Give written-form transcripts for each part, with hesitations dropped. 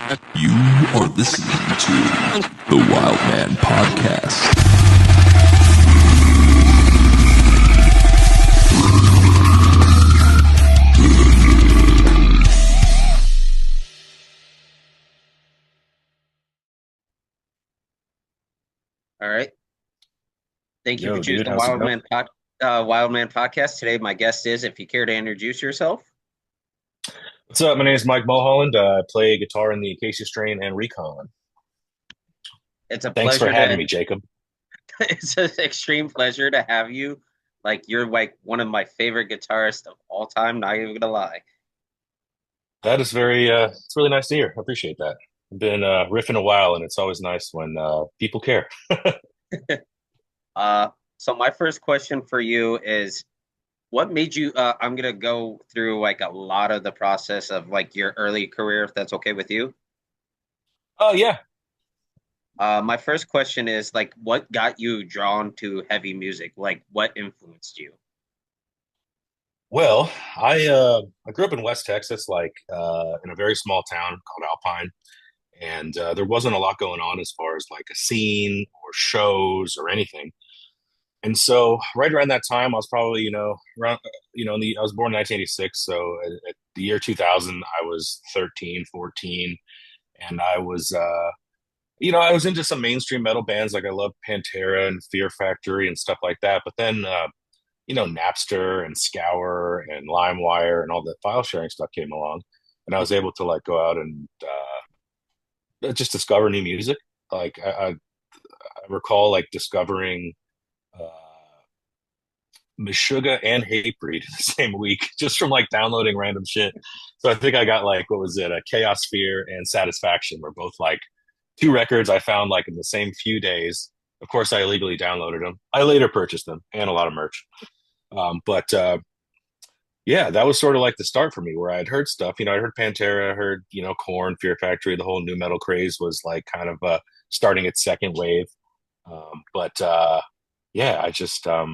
You are listening to the Wild Man Podcast. All right. Thank you for Yo, dude, choosing how's it going? Wild Man Podcast. Today, my guest is, if you care to introduce yourself. What's up? My name is Mike Mulholland. I play guitar in the Acacia Strain and Recon. It's a Thanks for pleasure having to. me, Jacob. It's an extreme pleasure to have you. Like you're like one of my favorite guitarists of all time. Not even gonna lie. That is it's really nice to hear. I appreciate that. I've been riffing a while, and it's always nice when people care. Uh, so my first question for you is, what made you? I'm gonna go through like a lot of the process of like your early career, if that's okay with you. Oh, yeah. My first question is like, what got you drawn to heavy music? Like, what influenced you? Well, I grew up in West Texas, in a very small town called Alpine, and there wasn't a lot going on as far as like a scene or shows or anything. And so, right around that time, I was probably, around, I was born in 1986. So, at the year 2000, I was 13, 14. And I was into some mainstream metal bands. Like, I loved Pantera and Fear Factory and stuff like that. But then, Napster and Scour and LimeWire and all the file sharing stuff came along. And I was able to, like, go out and just discover new music. I recall, like, discovering. Uh, Meshuggah and Hatebreed in the same week, just from like downloading random shit. So I think I got like, what was it? A Chaos Sphere and Satisfaction were both like two records I found like in the same few days. Of course, I illegally downloaded them. I later purchased them and a lot of merch. But yeah, that was sort of like the start for me where I had heard stuff. I heard Pantera, I heard, Korn, Fear Factory. The whole new metal craze was like kind of starting its second wave. But yeah, I just got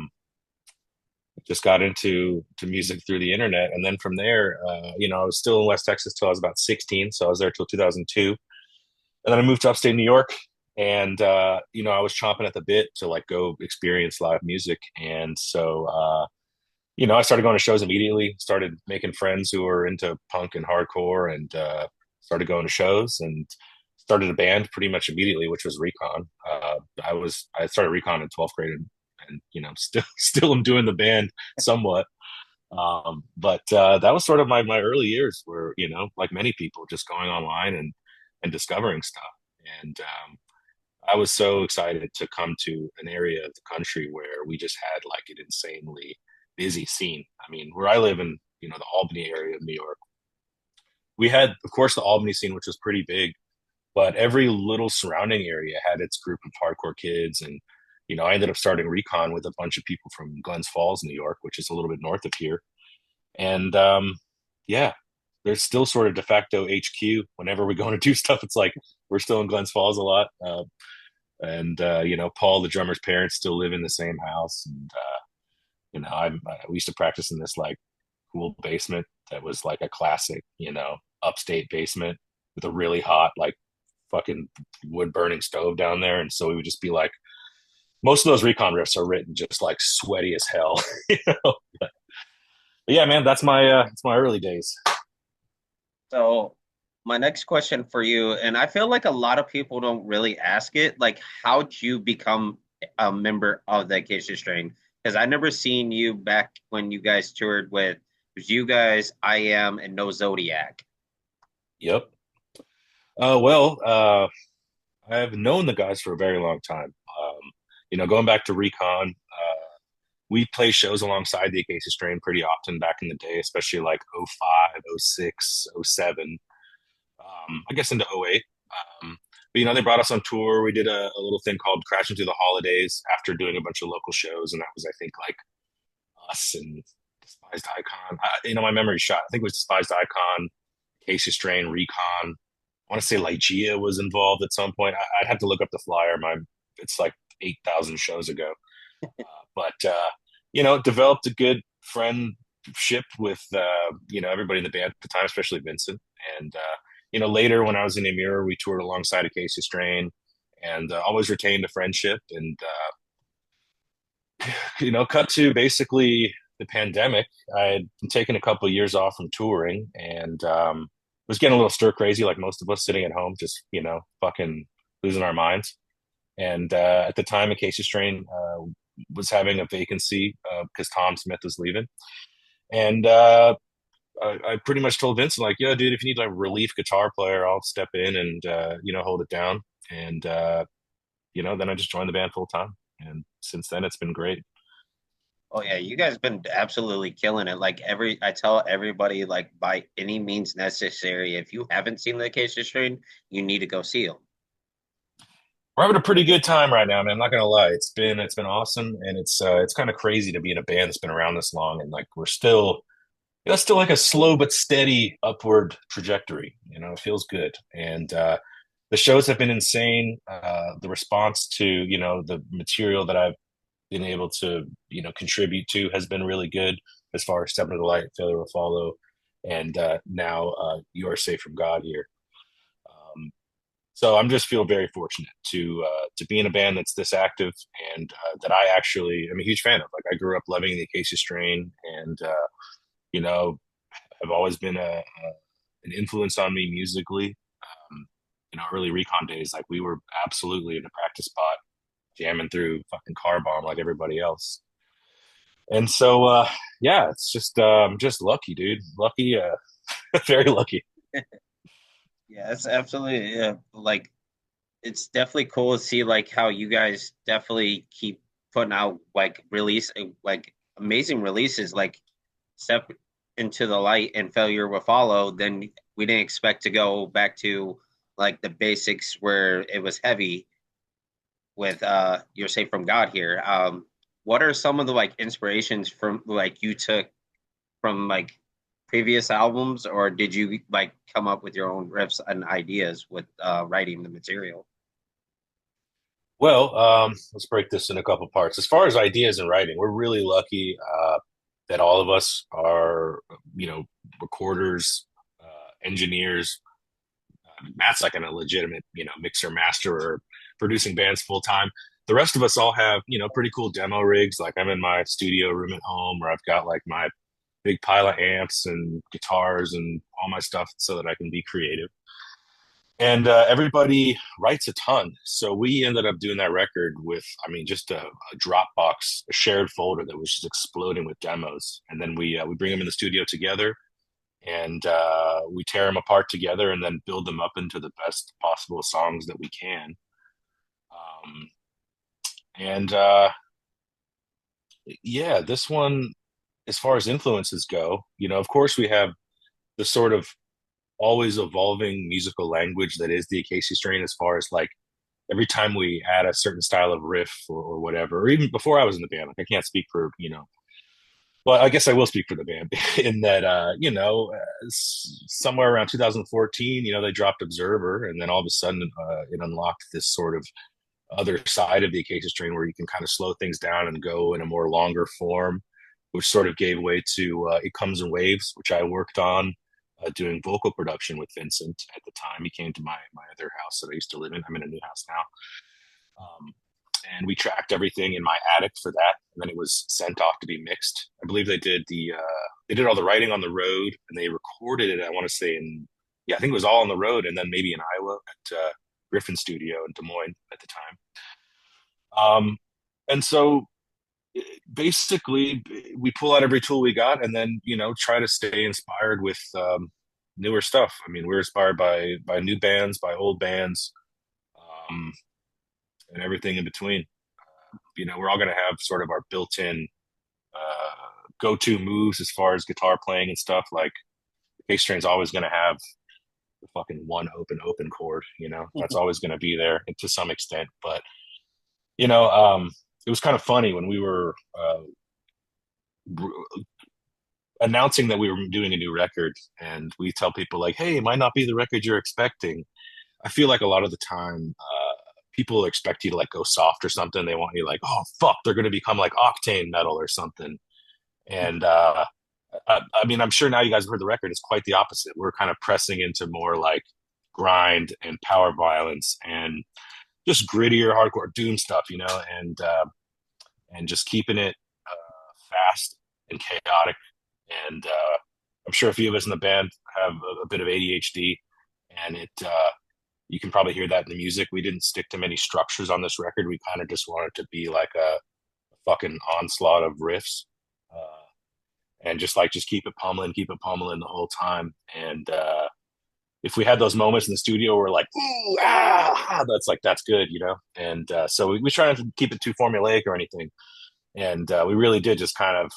into music through the internet, and then from there, I was still in West Texas till I was about 16, so I was there till 2002, and then I moved to upstate New York, and I was chomping at the bit to like go experience live music, and so I started going to shows immediately, started making friends who were into punk and hardcore, and started going to shows, and started a band pretty much immediately, which was Recon. I started Recon in 12th grade, and still am doing the band somewhat. But that was sort of my early years, where like many people, just going online and discovering stuff. And I was so excited to come to an area of the country where we just had like an insanely busy scene. I mean, where I live in the Albany area of New York, we had, of course, the Albany scene, which was pretty big, but every little surrounding area had its group of hardcore kids. And I ended up starting Recon with a bunch of people from Glens Falls, New York, which is a little bit north of here. And yeah, there's still sort of de facto HQ. Whenever we go to do stuff, it's like we're still in Glens Falls a lot. And Paul, the drummer's parents, still live in the same house. And we used to practice in this like cool basement that was like a classic, upstate basement with a really hot like fucking wood burning stove down there. And so we would just be like, most of those Recon riffs are written just like sweaty as hell. But yeah, man, it's my early days. So my next question for you, and I feel like a lot of people don't really ask it, like how'd you become a member of the Acacia Strain? Because I never seen you back when you guys toured with it was you guys, I Am, and No Zodiac. Yep. Well, I've known the guys for a very long time. Going back to Recon, we play shows alongside the Acacia Strain pretty often back in the day, especially like '05, '06, '07. I guess into '08. But they brought us on tour. We did a little thing called Crashing Through the Holidays after doing a bunch of local shows, and that was, I think, like us and Despised Icon. My memory's shot. I think it was Despised Icon, Acacia Strain, Recon. I want to say Lygia was involved at some point. I'd have to look up the flyer. It's like 8,000 shows ago. But developed a good friendship with everybody in the band at the time, especially Vincent. And later when I was in Amir, we toured alongside Acacia Strain, and always retained a friendship. And cut to basically the pandemic. I had taken a couple of years off from touring, and was getting a little stir crazy, like most of us, sitting at home, just fucking losing our minds. And at the time, Acacia Strain was having a vacancy because Tom Smith was leaving, and I pretty much told Vincent, like, "Yo, dude, if you need like a relief guitar player, I'll step in and hold it down." And then I just joined the band full time, and since then it's been great. Oh yeah, you guys been absolutely killing it. Like I tell everybody, like by any means necessary, if you haven't seen the Acacia Strain, you need to go see them. We're having a pretty good time right now, man. I'm not gonna lie. It's been awesome, and it's kind of crazy to be in a band that's been around this long, and like we're still still like a slow but steady upward trajectory. It feels good, and the shows have been insane. The response to the material that I've been able to contribute to has been really good, as far as Step into the Light, Failure Will Follow, and now You Are Safe from God here. So I'm just feel very fortunate to be in a band that's this active, and that I'm a huge fan of. Like, I grew up loving the Acacia Strain, and have always been an influence on me musically. Um, Early Recon days, like we were absolutely in a practice spot, jamming through fucking Car Bomb like everybody else. And so, yeah, it's just lucky, dude. Lucky, very lucky. Yeah, it's absolutely like it's definitely cool to see like how you guys definitely keep putting out like amazing releases like Step into the Light and Failure Will Follow. Then we didn't expect to go back to like the basics where it was heavy with You're Safe from God here. What are some of the like inspirations from like you took from like previous albums, or did you like come up with your own riffs and ideas with writing the material? Well, let's break this in a couple parts. As far as ideas and writing, we're really lucky that all of us are, recorders, engineers. Matt's like a legitimate, mixer master or producing bands full time. The rest of us all have, pretty cool demo rigs. Like, I'm in my studio room at home where I've got like my big pile of amps and guitars and all my stuff so that I can be creative. And everybody writes a ton. So we ended up doing that record with, I mean, just a Dropbox, a shared folder that was just exploding with demos. And then we bring them in the studio together, and we tear them apart together and then build them up into the best possible songs that we can. And yeah, this one, as far as influences go, of course we have the sort of always evolving musical language that is the Acacia Strain, as far as like every time we add a certain style of riff or whatever, or even before I was in the band. Like, I can't speak for, well, I guess I will speak for the band in that, somewhere around 2014, they dropped Observer, and then all of a sudden it unlocked this sort of other side of the Acacia Strain where you can kind of slow things down and go in a more longer form, which sort of gave way to It Comes in Waves, which I worked on doing vocal production with Vincent at the time. He came to my other house that I used to live in. I'm in a new house now. And we tracked everything in my attic for that, and then it was sent off to be mixed. I believe they did all the writing on the road, and they recorded it, I want to say, I think it was all on the road, and then maybe in Iowa at Griffin Studio in Des Moines at the time. And so basically we pull out every tool we got, and then try to stay inspired with newer stuff. I mean, we're inspired by new bands, by old bands, and everything in between. We're all going to have sort of our built-in go-to moves as far as guitar playing and stuff. Like, the bass string's always going to have the fucking one open chord. That's always going to be there to some extent. But it was kind of funny when we were announcing that we were doing a new record, and we tell people like, "Hey, it might not be the record you're expecting." I feel like a lot of the time, people expect you to like go soft or something. They want you like, "Oh fuck, they're going to become like Octane metal or something." And I mean, I'm sure now you guys have heard the record. It's quite the opposite. We're kind of pressing into more like grind and power violence and just grittier hardcore doom stuff, you know, and just keeping it fast and chaotic. And I'm sure a few of us in the band have a bit of ADHD, and you can probably hear that in the music. We didn't stick to many structures on this record. We kind of just wanted to be like a fucking onslaught of riffs, and just keep it pummeling the whole time. And if we had those moments in the studio where we're like, ooh, that's good, you know. And so we try not to keep it too formulaic or anything. And we really did just kind of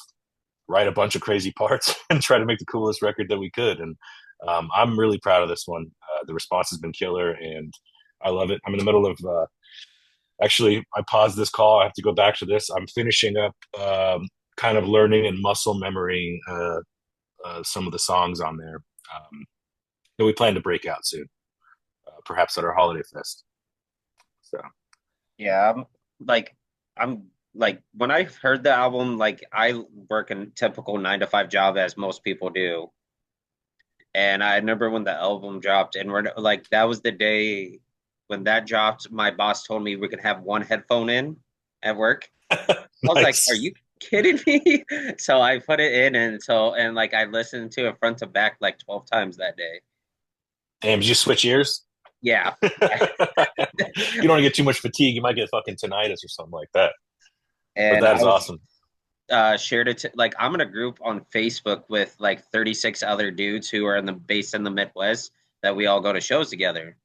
write a bunch of crazy parts and try to make the coolest record that we could. And I'm really proud of this one. The response has been killer, and I love it. I'm in the middle of actually, I paused this call. I have to go back to this. I'm finishing up kind of learning and muscle memorying some of the songs on there that we plan to break out soon, perhaps at our holiday fest. So Yeah, I'm like when I heard the album, like I work a typical 9 to 5 job as most people do. And I remember when the album dropped, and we're like, that was the day when that dropped. My boss told me we could have one headphone in at work. I was like, "Are nice. you kidding me?" So I put it in, and like I listened to it front to back like 12 times that day. Damn, did you switch ears? Yeah, You don't want to get too much fatigue. You might get fucking tinnitus or something like that. But and that I is was awesome. shared it to, like I'm in a group on Facebook with like 36 other dudes who are in the based in the Midwest that we all go to shows together.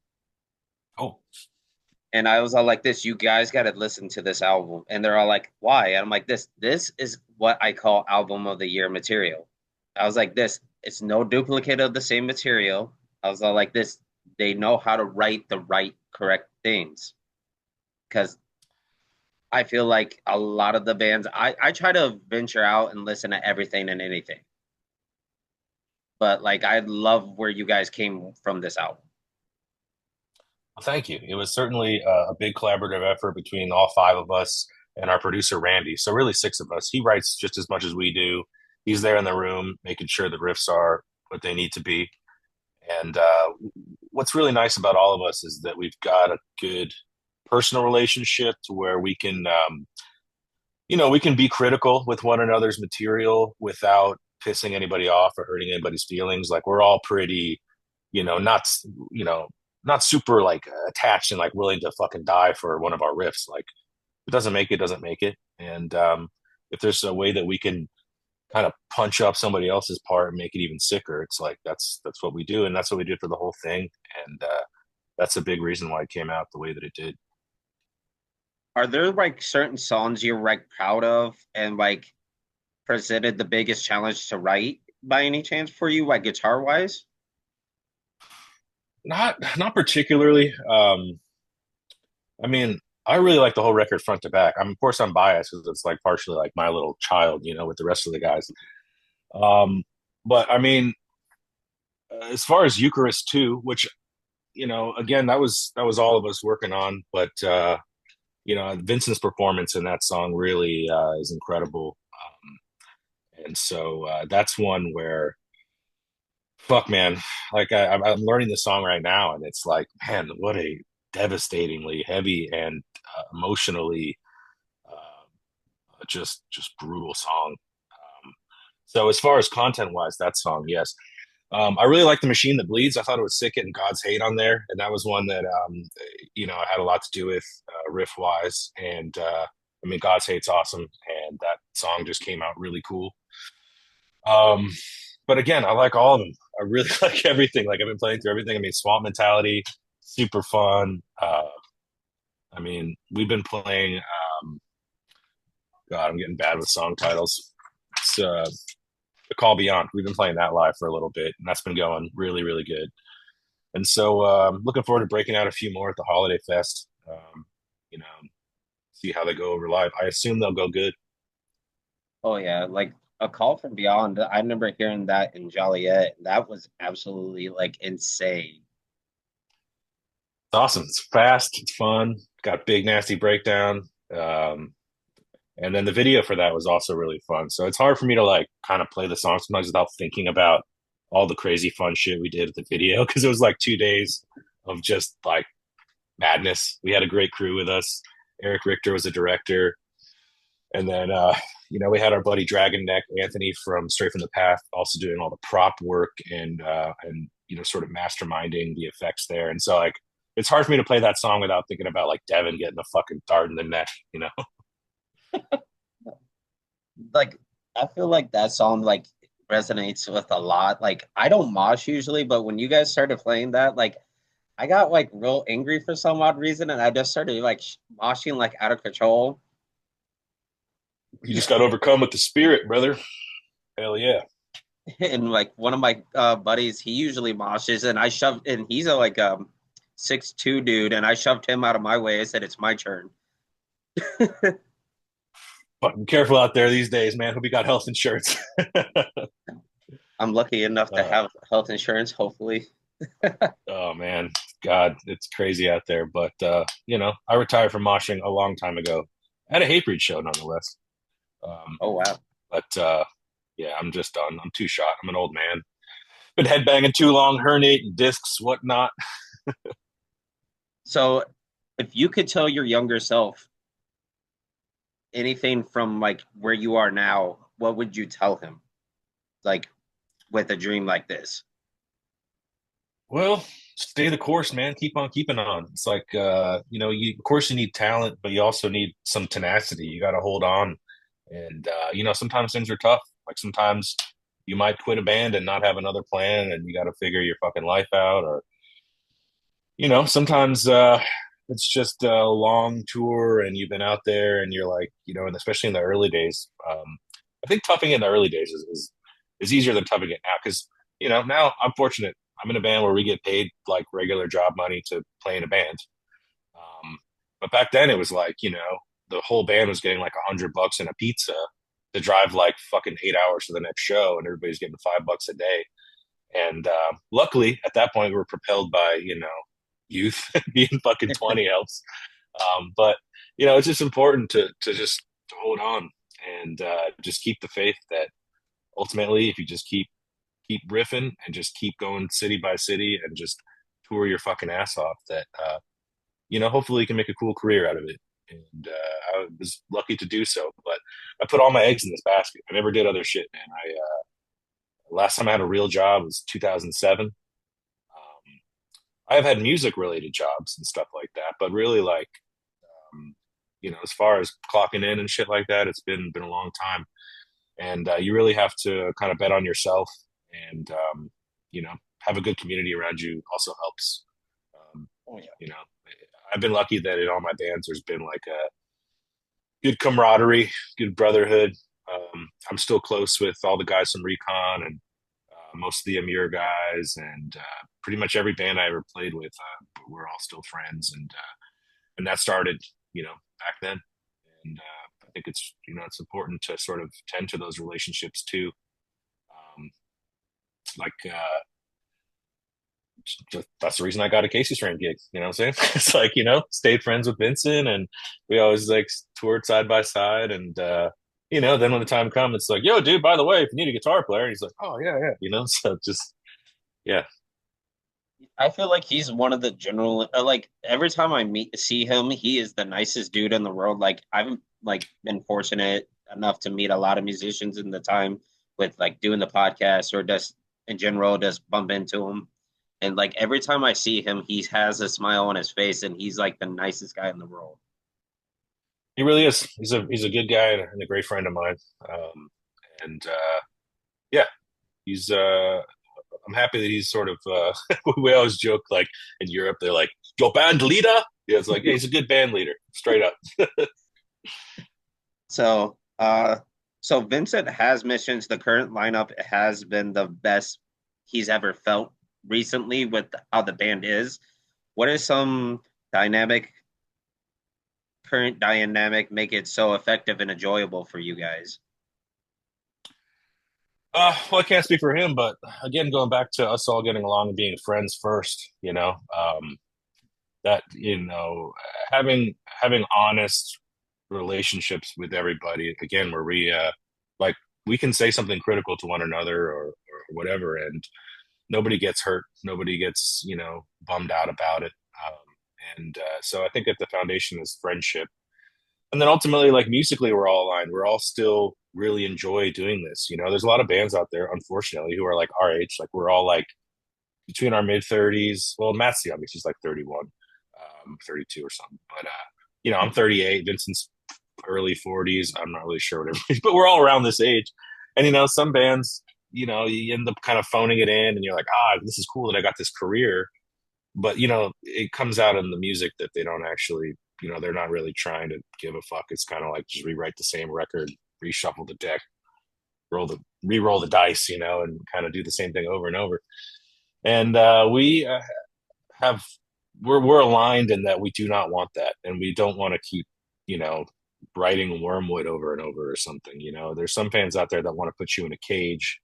Oh, And I was all like, "This, you guys got to listen to this album." And they're all like, "Why?" And I'm like, "This is what I call album of the year material." I was like, "This, it's no duplicate of the same material." I was all like, "This, they know how to write the right, correct things." Because I feel like a lot of the bands, I try to venture out and listen to everything and anything. But like, I love where you guys came from this album. well, thank you. It was certainly a big collaborative effort between all five of us and our producer, Randy. So, really, six of us. He writes just as much as we do. He's there in the room, making sure the riffs are what they need to be. And what's really nice about all of us is that we've got a good personal relationship to where we can, we can be critical with one another's material without pissing anybody off or hurting anybody's feelings. Like we're all pretty, not, you know, not super like attached and like willing to fucking die for one of our riffs. Like if it doesn't make it, doesn't make it. And if there's a way that we can kind of punch up somebody else's part and make it even sicker, it's like that's what we do, and that's what we did for the whole thing. And that's a big reason why it came out the way that it did. Are there like certain songs you're like proud of and like presented the biggest challenge to write by any chance for you, like guitar wise? Not particularly. I mean, I really like the whole record front to back. Of course I'm biased because it's like partially like my little child, with the rest of the guys. Um, but I mean, as far as Eucharist too, which again, that was all of us working on, but Vincent's performance in that song really is incredible. And so that's one where, fuck, man, like I'm learning the song right now, and it's like, man, what a devastatingly heavy and emotionally just brutal song. So as far as content wise, that song, yes. I really like the Machine That Bleeds. I thought it was sick getting God's Hate on there, and that was one that had a lot to do with riff wise. And I mean, God's Hate's awesome, and that song just came out really cool. Um, but again, I like all of them. I really like everything. Like I've been playing through everything. I mean, Swamp Mentality, super fun. I mean, we've been playing. God, I'm getting bad with song titles. It's The Call Beyond. We've been playing that live for a little bit, and that's been going really, really good. And so, looking forward to breaking out a few more at the Holiday Fest. You know, see how they go over live. I assume they'll go good. Oh yeah, like A Call from Beyond. I remember hearing that in Joliet. That was absolutely like insane. It's awesome. It's fast. It's fun. Got big nasty breakdown. Um, and then the video for that was also really fun. So it's hard for me to like kind of play the song sometimes without thinking about all the crazy fun shit we did at the video because it was like 2 days of just like madness. We had a great crew with us. Eric Richter was a director. And then, we had our buddy Dragon Neck Anthony from Straight from the Path also doing all the prop work and sort of masterminding the effects there. And so, like, it's hard for me to play that song without thinking about like Devin getting a fucking dart in the neck. Like, I feel like that song like resonates with a lot. Like, I don't mosh usually, but when you guys started playing that, like, I got like real angry for some odd reason, and I just started like moshing like out of control. You just got overcome with the spirit, brother. Hell yeah. And like one of my buddies, he usually moshes, and I shoved, and he's a like 6'2" dude, and I shoved him out of my way. I said it's my turn. Fucking careful out there these days, man. Hope you got health insurance. I'm lucky enough to have health insurance, hopefully. Oh man, God, it's crazy out there. But I retired from moshing a long time ago. I had a Hatebreed show nonetheless. Oh wow. But yeah, I'm just done. I'm too shot. I'm an old man. Been headbanging too long, herniating discs, whatnot. So, if you could tell your younger self anything from like where you are now, what would you tell him? Like with a dream like this? Well, stay the course, man. Keep on keeping on. It's like of course you need talent, but you also need some tenacity. You got to hold on, and sometimes things are tough. Like sometimes you might quit a band and not have another plan, and you got to figure your fucking life out, or sometimes it's just a long tour and you've been out there and you're like, and especially in the early days, I think toughing in the early days is easier than toughing it now because, now I'm fortunate. I'm in a band where we get paid like regular job money to play in a band. But back then it was like, the whole band was getting like $100 and a pizza to drive like fucking 8 hours to the next show and everybody's getting $5 a day. And luckily at that point we were propelled by, youth. Being fucking 20 helps. But it's just important to just to hold on and just keep the faith that ultimately, if you just keep riffing and just keep going city by city and just tour your fucking ass off, that hopefully you can make a cool career out of it. And I was lucky to do so. But I put all my eggs in this basket. I never did other shit, man. Last time I had a real job was 2007. I've had music related jobs and stuff like that, but really like, as far as clocking in and shit like that, it's been a long time. And you really have to kind of bet on yourself and, have a good community around you also helps. Oh yeah. I've been lucky that in all my bands, there's been like a good camaraderie, good brotherhood. I'm still close with all the guys from Recon and most of the Amir guys and pretty much every band I ever played with, we're all still friends, and that started, back then. And I think it's important to sort of tend to those relationships too. Like that's the reason I got a Acacia Strain gig. You know what I'm saying? It's like stayed friends with Vincent, and we always like toured side by side, and then when the time comes, it's like, yo, dude, by the way, if you need a guitar player, and he's like, oh yeah, yeah, so just yeah. I feel like he's one of the general like every time I see him, he is the nicest dude in the world. Like I've like been fortunate enough to meet a lot of musicians in the time with like doing the podcast or just in general just bump into him. And like every time I see him, he has a smile on his face and he's like the nicest guy in the world. He really is. He's a good guy and a great friend of mine. And yeah, he's I'm happy that he's sort of we always joke like in Europe they're like, your band leader? Yeah, it's like, yeah, he's a good band leader, straight up. So so Vincent has mentioned the current lineup has been the best he's ever felt recently with how the band is. What is some dynamic current dynamic make it so effective and enjoyable for you guys? Well, I can't speak for him, but again, going back to us all getting along and being friends first, that having honest relationships with everybody again, where we like we can say something critical to one another or whatever, and nobody gets hurt, nobody gets bummed out about it. And so I think that the foundation is friendship, and then ultimately, like musically, we're all aligned. We're all still really enjoy doing this. There's a lot of bands out there, unfortunately, who are like our age. Like we're all like between our mid 30s. Well, Matt's the youngest; he's like 31, 32 or something. But I'm 38. Vincent's early 40s. I'm not really sure what everybody, but we're all around this age. And some bands, you end up kind of phoning it in, and you're like, this is cool that I got this career. But it comes out in the music that they don't actually, they're not really trying to give a fuck. It's kind of like just rewrite the same record, reshuffle the deck, re-roll the dice, and kind of do the same thing over and over. And we have we're aligned in that we do not want that, and we don't want to keep writing Wormwood over and over or something. There's some fans out there that want to put you in a cage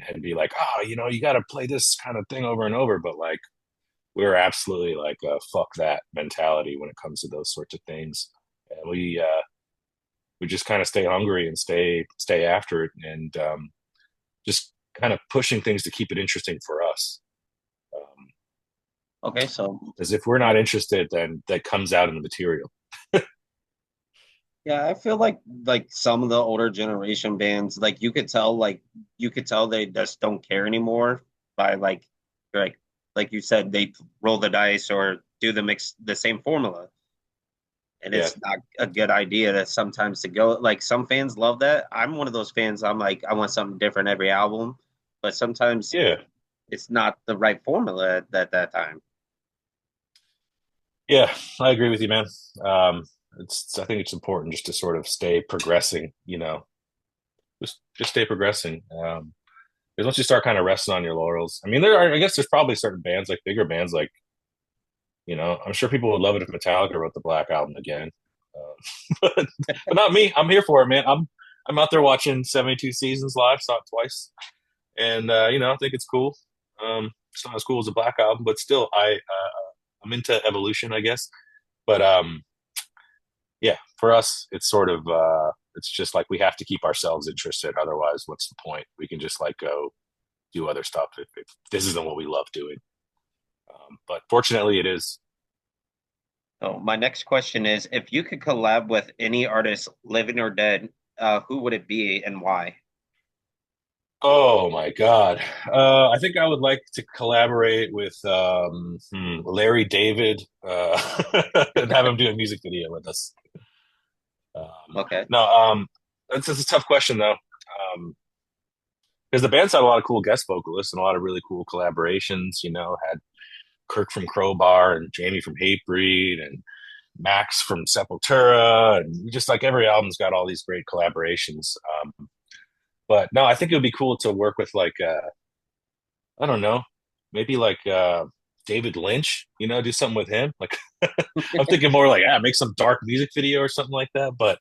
and be like, you got to play this kind of thing over and over, but like we're absolutely like a fuck that mentality when it comes to those sorts of things. And we just kind of stay hungry and stay after it, and just kind of pushing things to keep it interesting for us. Okay, so Because if we're not interested, then that comes out in the material. yeah, I feel like some of the older generation bands, like you could tell they just don't care anymore by like you said, they roll the dice or do the same formula. And Yeah, it's not a good idea to sometimes to go like some fans love that. I'm one of those fans. I'm like, I want something different every album, but sometimes yeah, it's not the right formula at that time. yeah. I agree with you, man. Um, I think it's important just to sort of stay progressing. Just stay progressing. Because once you start kind of resting on your laurels, I mean, I guess there's probably certain bands, like bigger bands, like I'm sure people would love it if Metallica wrote the Black Album again. But not me. I'm here for it, man. I'm out there watching 72 Seasons live, saw it twice, and I think it's cool. It's not as cool as the Black Album, but still, I'm into evolution, I guess. But yeah, for us, it's sort of it's just like we have to keep ourselves interested. Otherwise, what's the point? We can just like go do other stuff if this isn't what we love doing. But fortunately, it is. So my next question is, if you could collab with any artist, living or dead, who would it be and why? Oh my God. I think I would like to collaborate with Larry David and have him do a music video with us. Okay. No, that's a tough question though. Because the band's had a lot of cool guest vocalists and a lot of really cool collaborations, had Kirk from Crowbar and Jamie from Hatebreed and Max from Sepultura, and just like every album's got all these great collaborations. But no, I think it would be cool to work with like I don't know, maybe like David Lynch, do something with him. Like I'm thinking more like make some dark music video or something like that. But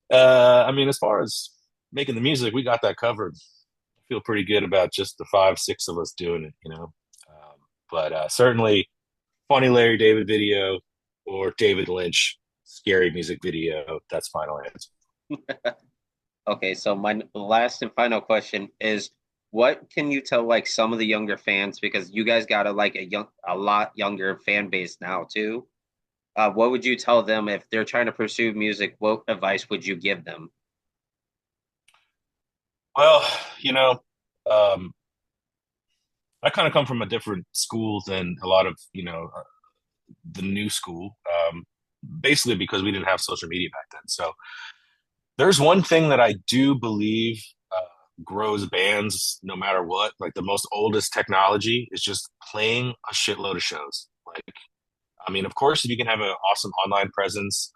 I mean, as far as making the music, we got that covered. I feel pretty good about just the 5, 6 of us doing it. But certainly funny Larry David video or David Lynch scary music video. That's final answer. Okay, so my last and final question is, what can you tell like some of the younger fans, because you guys got a lot younger fan base now too. What would you tell them if they're trying to pursue music? What advice would you give them? Well, um, I kind of come from a different school than a lot of the new school. Basically because we didn't have social media back then. So there's one thing that I do believe grows bands no matter what. Like the most oldest technology is just playing a shitload of shows. Like, I mean, of course, if you can have an awesome online presence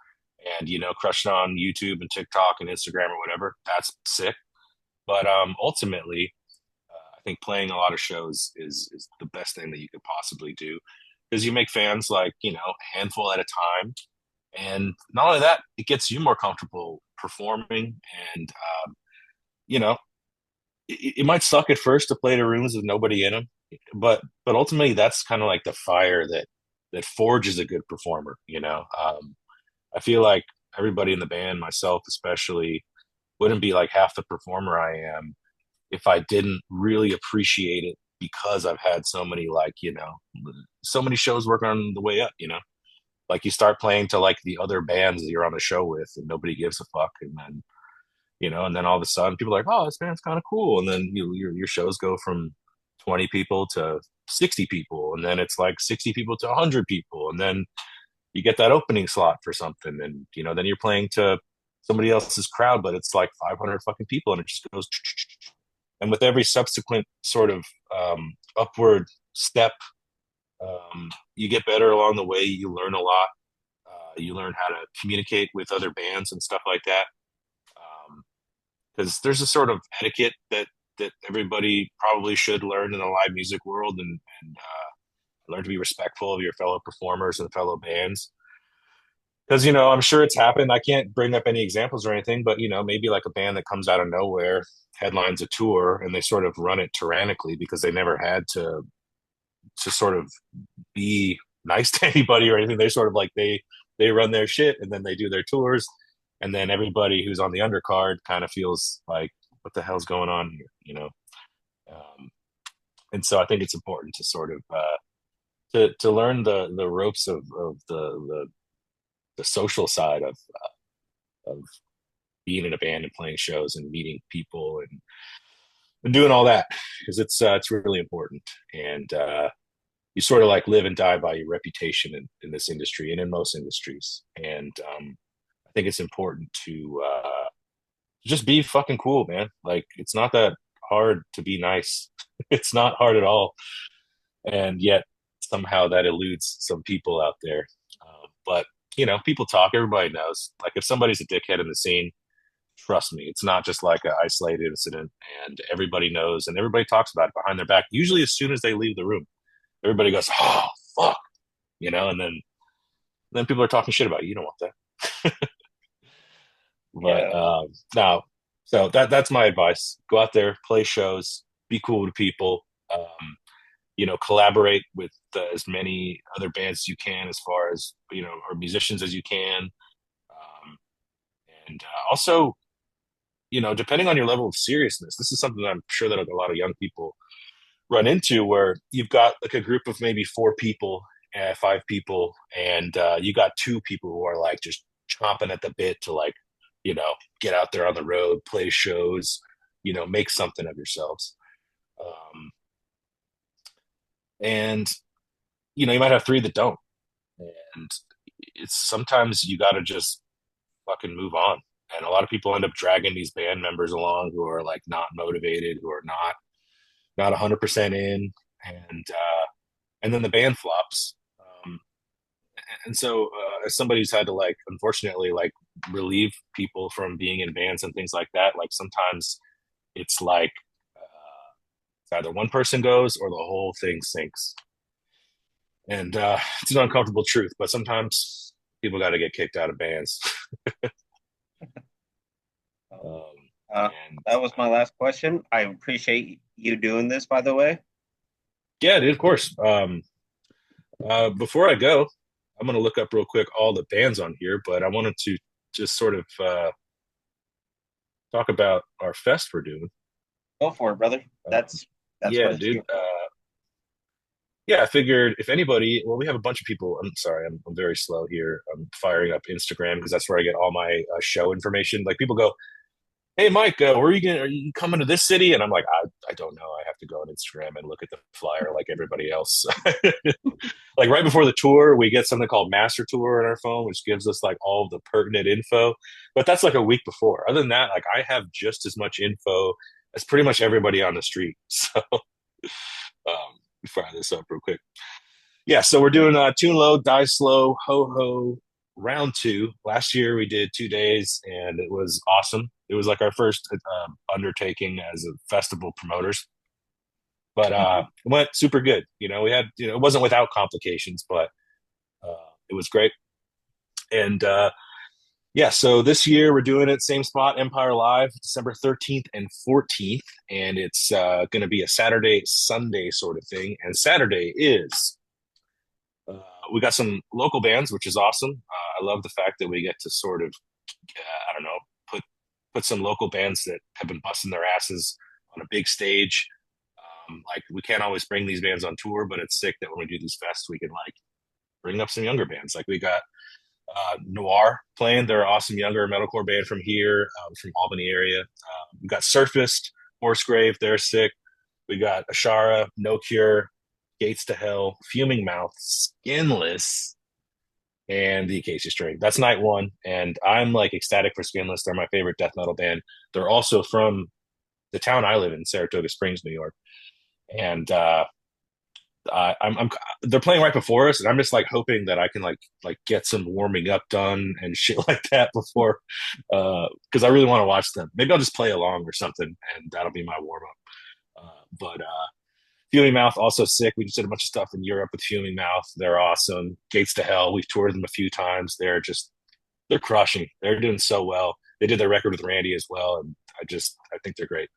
and crush it on YouTube and TikTok and Instagram or whatever, that's sick. But ultimately, I think playing a lot of shows is the best thing that you could possibly do because you make fans like a handful at a time, and not only that, it gets you more comfortable performing. And you know, it might suck at first to play to rooms with nobody in them, but ultimately that's kind of like the fire that forges a good performer. I feel like everybody in the band, myself especially, wouldn't be like half the performer I am if I didn't really appreciate it because I've had so many, like, so many shows working on the way up, like you start playing to like the other bands that you're on the show with and nobody gives a fuck. And then all of a sudden people are like, oh, this band's kind of cool. And then your shows go from 20 people to 60 people. And then it's like 60 people to 100 people. And then you get that opening slot for something. And, then you're playing to somebody else's crowd, but it's like 500 fucking people. And it just goes. And with every subsequent sort of upward step, you get better along the way. You learn a lot. You learn how to communicate with other bands and stuff like that. Because there's a sort of etiquette that everybody probably should learn in the live music world, and learn to be respectful of your fellow performers and fellow bands. Because I'm sure it's happened. I can't bring up any examples or anything, but maybe like a band that comes out of nowhere headlines a tour and they sort of run it tyrannically because they never had to sort of be nice to anybody or anything. They sort of like they run their shit and then they do their tours, and then everybody who's on the undercard kind of feels like, what the hell's going on here? And so I think it's important to sort of to learn the ropes of the social side of being in a band and playing shows and meeting people and doing all that, because it's really important. And you sort of like live and die by your reputation in this industry and in most industries. And I think it's important to just be fucking cool, man. Like, it's not that hard to be nice. It's not hard at all. And yet somehow that eludes some people out there. But people talk, everybody knows. Like, if somebody's a dickhead in the scene, trust me, it's not just like an isolated incident, and everybody knows and everybody talks about it behind their back. Usually as soon as they leave the room, everybody goes, oh fuck, and then people are talking shit about you. You don't want that. But no, so that's my advice. Go out there, play shows, be cool to people, collaborate with as many other bands as you can, as far as or musicians as you can. And also, depending on your level of seriousness, this is something that I'm sure that a lot of young people run into, where you've got like a group of maybe 4 people, 5 people, and you got 2 people who are like just chomping at the bit to like, get out there on the road, play shows, make something of yourselves. And, you might have 3 that don't. And it's sometimes you got to just fucking move on. And a lot of people end up dragging these band members along who are like not motivated, who are not 100% in, and then the band flops. And so as somebody who's had to like, unfortunately, like relieve people from being in bands and things like that, like sometimes it's like it's either one person goes or the whole thing sinks. And it's an uncomfortable truth, but sometimes people got to get kicked out of bands. That was my last question. I appreciate you doing this, by the way. Yeah, dude, of course. Before I go, I'm going to look up real quick all the bands on here, but I wanted to just sort of talk about our fest we're doing. Go for it, brother. That's yeah, dude. Yeah, I figured if anybody, well, we have a bunch of people. I'm sorry, I'm very slow here. I'm firing up Instagram because that's where I get all my show information. Like, people go, hey, Mike, are you coming to this city? And I'm like, I don't know. I have to go on Instagram and look at the flyer like everybody else. Like, right before the tour, we get something called Master Tour on our phone, which gives us like all of the pertinent info. But that's like a week before. Other than that, like, I have just as much info as pretty much everybody on the street. So fire this up real quick. Yeah, so we're doing Tune Low, Die Slow, Ho Ho, round 2. Last year we did 2 days, and it was awesome. It was like our first undertaking as a festival promoters, but it went super good. We had, it wasn't without complications, but it was great. And yeah, so this year we're doing it same spot, Empire Live, December 13th and 14th, and it's going to be a Saturday, Sunday sort of thing. And Saturday is we got some local bands, which is awesome. I love the fact that we get to sort of, I don't know, put some local bands that have been busting their asses on a big stage. Like we can't always bring these bands on tour, but it's sick that when we do these fests, we can like bring up some younger bands. Like we got Noir playing. They're an awesome younger metalcore band from here, from Albany area. We got Surfaced, Horsegrave. They're sick. We got Ashara, No Cure, Gates to Hell, Fuming Mouth, Skinless, and the Acacia Strain. That's night one, and I'm like ecstatic for Skinless. They're my favorite death metal band. They're also from the town I live in, Saratoga Springs, New York, and I'm they're playing right before us, and I'm just like hoping that I can like get some warming up done and shit like that before, because I really want to watch them. Maybe I'll just play along or something, and that'll be my warm up. But Fuming Mouth also sick. We just did a bunch of stuff in Europe with Fuming Mouth. They're awesome. Gates to Hell. We've toured them a few times. They're crushing. They're doing so well. They did their record with Randy as well, and I think they're great.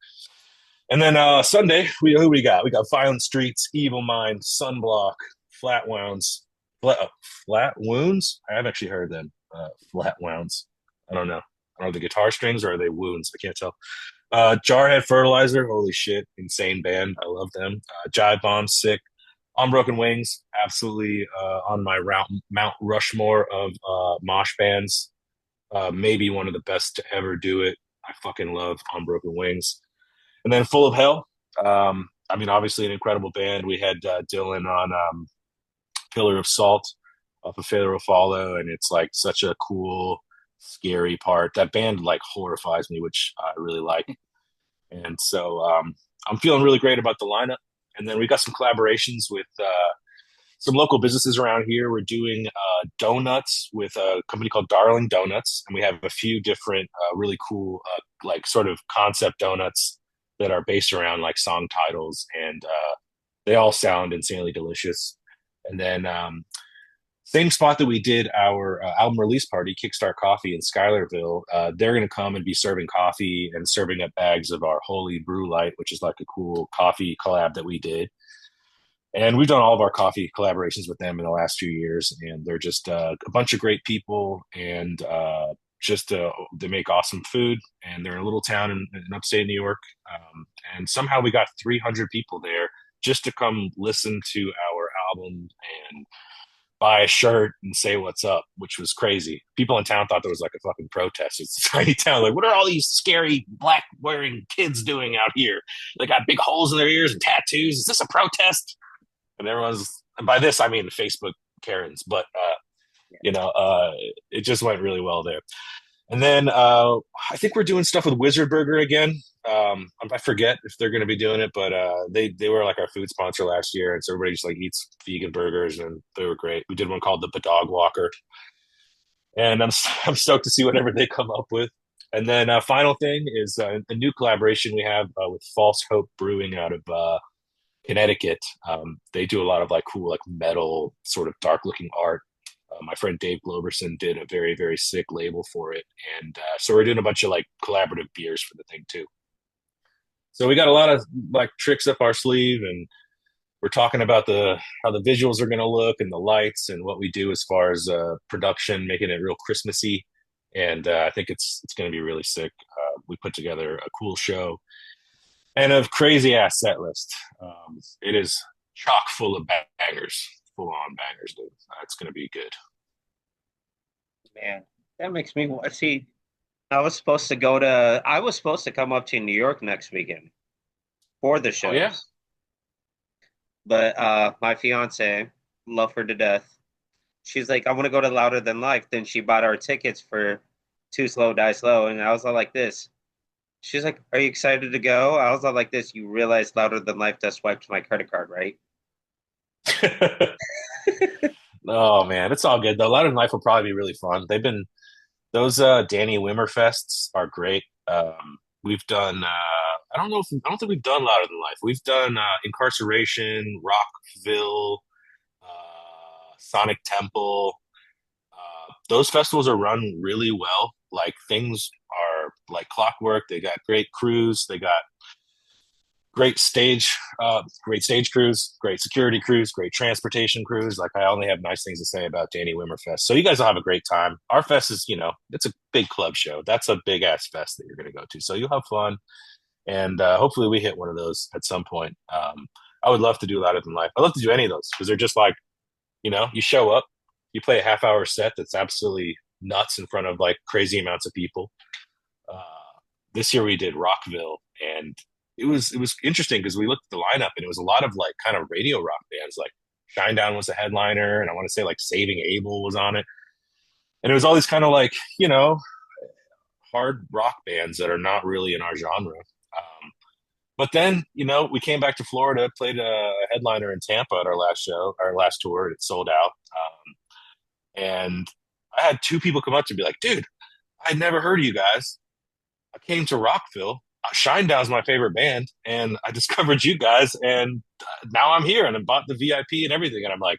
And then Sunday, who we got? We got Violent Streets, Evil Mind, Sunblock, Flat Wounds. Flat Wounds? I have actually heard them. Flat Wounds. I don't know. Are they guitar strings or are they wounds? I can't tell. Jarhead Fertilizer. Holy shit. Insane band. I love them. Jive Bomb, sick. Unbroken Wings. Absolutely on my Mount Rushmore of mosh bands. Maybe one of the best to ever do it. I fucking love Unbroken Wings. And then Full of Hell. I mean, obviously an incredible band. We had Dylan on Pillar of Salt off of Failure Will Follow, and it's like such a cool, scary part. That band like horrifies me, which I really like. And so I'm feeling really great about the lineup. And then we got some collaborations with some local businesses around here. We're doing donuts with a company called Darling Donuts, and we have a few different really cool like sort of concept donuts that are based around like song titles, and they all sound insanely delicious. And then same spot that we did our album release party, Kickstart Coffee in Schuylerville, they're going to come and be serving coffee and serving up bags of our Holy Brew Light, which is like a cool coffee collab that we did. And we've done all of our coffee collaborations with them in the last few years, and they're just a bunch of great people, and they make awesome food, and they're in a little town in upstate New York. And somehow we got 300 people there just to come listen to our album and buy a shirt and say what's up, which was crazy. People in town thought there was like a fucking protest. It's a tiny town. Like, what are all these scary black wearing kids doing out here? They got big holes in their ears and tattoos. Is this a protest? And and by this I mean Facebook Karens, but it just went really well there. And then I think we're doing stuff with Wizard Burger again. I forget if they're going to be doing it, but they were like our food sponsor last year, and so everybody just like eats vegan burgers, and they were great. We did one called the Dog Walker, and I'm stoked to see whatever they come up with. And then final thing is a new collaboration we have with False Hope Brewing out of Connecticut. They do a lot of like cool like metal sort of dark looking art. My friend Dave Gloverson did a very, very sick label for it. And so we're doing a bunch of like collaborative beers for the thing too. So we got a lot of like tricks up our sleeve, and we're talking about how the visuals are going to look and the lights and what we do as far as production, making it real Christmassy. And I think it's going to be really sick. We put together a cool show and a crazy ass set list. It is chock full of bangers. Full on bangers, dude. It's gonna be good. Man, that makes me want to see. I was supposed to come up to New York next weekend for the shows. Oh, yeah. But my fiance, love her to death. She's like, I want to go to Louder Than Life. Then she bought our tickets for Too Slow, Die Slow. And I was all like this. She's like, are you excited to go? I was all like this. You realize Louder Than Life just swiped my credit card, right? Oh man, it's all good though. Louder Than Life will probably be really fun. Those Danny Wimmer fests are great. We've done I don't think we've done Louder Than Life. We've done Incarceration, Rockville, Sonic Temple. Those festivals are run really well. Like things are like clockwork. They got great crews. They got great stage crews, great security crews, great transportation crews. Like I only have nice things to say about Danny Wimmer Fest. So you guys will have a great time. Our fest is, it's a big club show. That's a big ass fest that you're going to go to. So you'll have fun. And hopefully we hit one of those at some point. I would love to do Louder Than Life. I'd love to do any of those because they're just like, you show up, you play a half-hour set that's absolutely nuts in front of like crazy amounts of people. Uh, this year we did Rockville, and it was interesting because we looked at the lineup and it was a lot of like kind of radio rock bands. Like Shinedown was a headliner, and I want to say like Saving Abel was on it, and it was all these kind of like hard rock bands that are not really in our genre. But then, we came back to Florida, played a headliner in Tampa at our last show, our last tour. It sold out. And I had two people come up to me like, dude, I'd never heard of you guys. I came to Rockville. Shinedown's my favorite band. And I discovered you guys. And now I'm here and I bought the VIP and everything. And I'm like,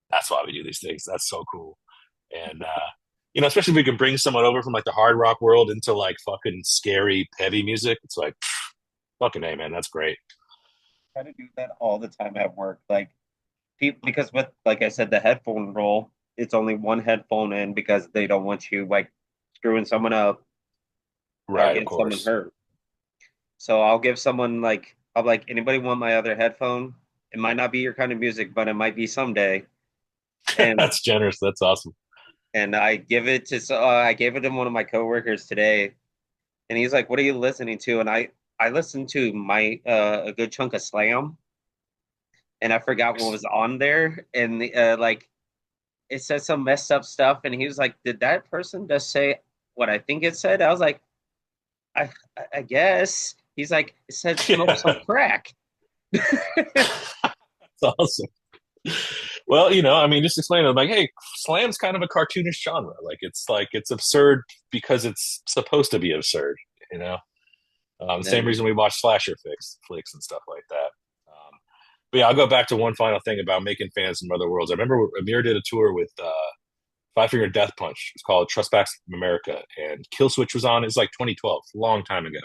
that's why we do these things. That's so cool. And, especially if we can bring someone over from like the hard rock world into like fucking scary, heavy music. It's like, fucking A, man, that's great. Try to do that all the time at work. Like people, because with like I said, the headphone roll, it's only one headphone in because they don't want you like screwing someone up or Right, of getting someone course. hurt. So I'll give someone like I'm like, anybody want my other headphone? It might not be your kind of music, but it might be someday. And That's generous. That's awesome. I give it to I gave it to one of my coworkers today, and he's like, "What are you listening to?" And I listened to my a good chunk of Slam, and I forgot what was on there, and like it said some messed up stuff, and he was like, "Did that person just say what I think it said?" I was like, "I I guess." He's like, "It said smoke some Yeah, crack." that's awesome. Well, I mean, just explain to them like, hey, slam's kind of a cartoonish genre. Like it's absurd because it's supposed to be absurd. You know, the same Then reason we watch slasher flicks and stuff like that. But yeah, I'll go back to one final thing about making fans from other worlds. I remember Amir did a tour with Five Finger Death Punch. It's called Trespass America, and Killswitch was on. It's like 2012, a long time ago.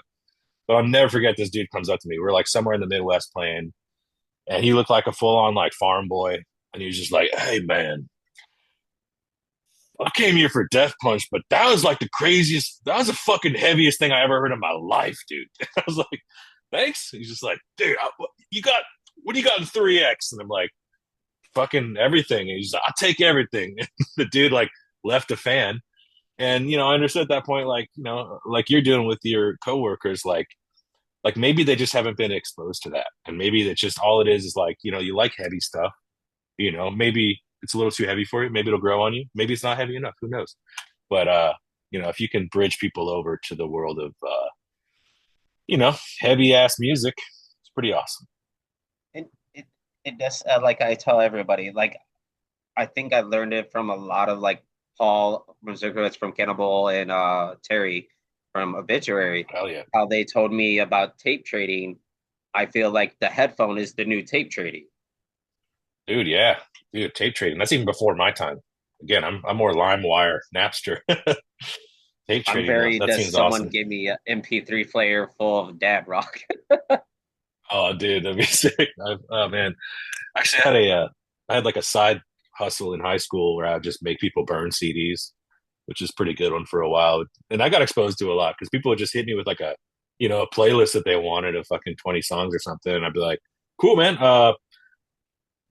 But I'll never forget this dude comes up to me. We're like somewhere in the Midwest playing, and he looked like a full on like farm boy, and he was just like, "Hey man, I came here for Death Punch, but that was like the craziest. That was the fucking heaviest thing I ever heard in my life, dude." I was like, "Thanks." He's just like, "Dude, you got what do you got in 3X?" And I'm like, "Fucking everything." And he's like, "I'll take everything." The dude like left a fan, and I understood at that point, like like you're doing with your coworkers, like maybe they just haven't been exposed to that, and maybe that's just all it is like you like heavy stuff. Maybe it's a little too heavy for you. Maybe it'll grow on you. Maybe it's not heavy enough. Who knows? But if you can bridge people over to the world of heavy ass music, it's pretty awesome. it it it does like I tell everybody like I think I learned it from a lot of like Paul from Zirkowitz from Cannibal and Terry from Obituary, Hell yeah, how they told me about tape trading. I feel like the headphone is the new tape trading. dude. Yeah, dude. Tape trading. That's even before my time. Again, I'm more LimeWire, Napster. Tape I'm trading though. very That does seems someone awesome. give me an MP3 player full of dad rock? Oh, dude, that'd be sick. Oh man, actually, I had like a side hustle in high school where I would just make people burn CDs, which is pretty good one for a while. And I got exposed to a lot because people would just hit me with like a playlist that they wanted of fucking 20 songs or something. And I'd be like, cool, man.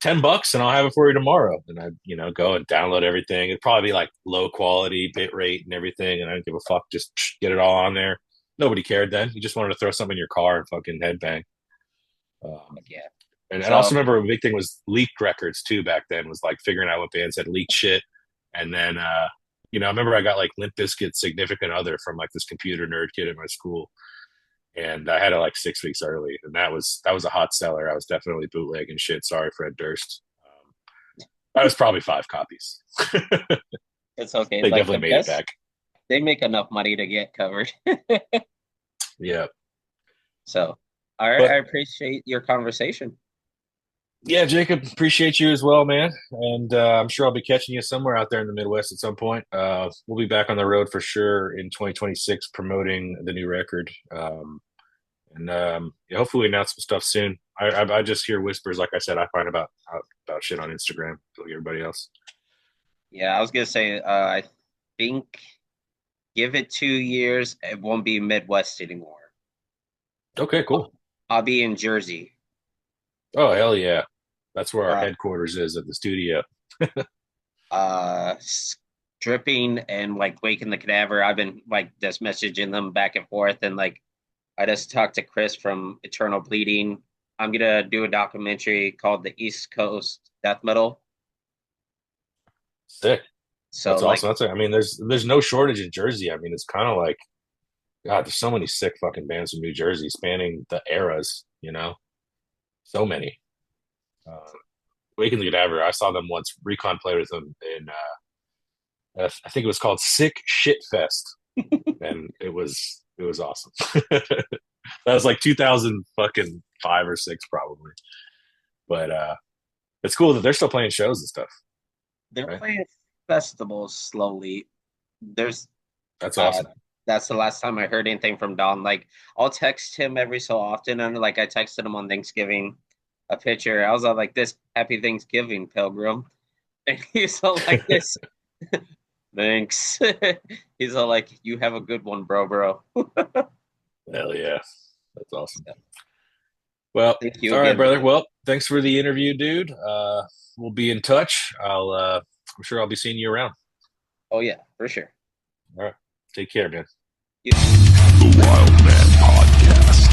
$10 and I'll have it for you tomorrow. And I, go and download everything. It'd probably be like low quality bit rate and everything. And I didn't give a fuck. Just get it all on there. Nobody cared then. You just wanted to throw something in your car and fucking headbang. Um, Yeah. and also So remember a big thing was leaked records too back then was like figuring out what bands had leaked shit. And then, I remember I got like Limp Bizkit's Significant Other from like this computer nerd kid at my school. And I had it like 6 weeks early. And that was a hot seller. I was definitely bootlegging shit. Sorry, Fred Durst. That was probably 5 copies. it's okay. They Like definitely the made it best, back. they make enough money to get covered. Yeah. So, all right, But I appreciate your conversation. yeah, Jacob, appreciate you as well, man. And I'm sure I'll be catching you somewhere out there in the Midwest at some point. We'll be back on the road for sure in 2026 promoting the new record. And yeah, hopefully we announce some stuff soon. I just hear whispers, like I said, I find about shit on Instagram, like everybody else. Yeah, I was gonna say, I think give it 2 years, it won't be Midwest anymore. Okay, cool. I'll be in Jersey. Oh, hell yeah. That's where our Uh, headquarters is at the studio. Stripping and like waking the cadaver. I've been like just messaging them back and forth, and like I just talked to Chris from Eternal Bleeding. I'm gonna do a documentary called The East Coast Death Metal. Sick. So That's like, awesome. I mean, there's no shortage in Jersey. I mean, it's kind of like, God, there's so many sick fucking bands from New Jersey spanning the eras, you know? So many. Uh, Waking the Cadaver, I saw them once. Recon played with them in, I think it was called Sick Shit Fest, and it was awesome. That was like 2000 fucking 5 or 6 probably. But it's cool that they're still playing shows and stuff, they're right? playing festivals slowly. There's That's uh awesome. that's the last time I heard anything from Don. Like I'll text him every so often, and like I texted him on Thanksgiving a picture. I was all like this happy Thanksgiving, Pilgrim. And he's all like this. Thanks. He's all like, you have a good one, bro. Hell yeah. That's awesome. Well, Thank you all right, again, brother. man. Well, thanks for the interview, dude. We'll be in touch. I'm sure I'll be seeing you around. Oh yeah, for sure. All right. Take care, man. You The Wild Man Podcast.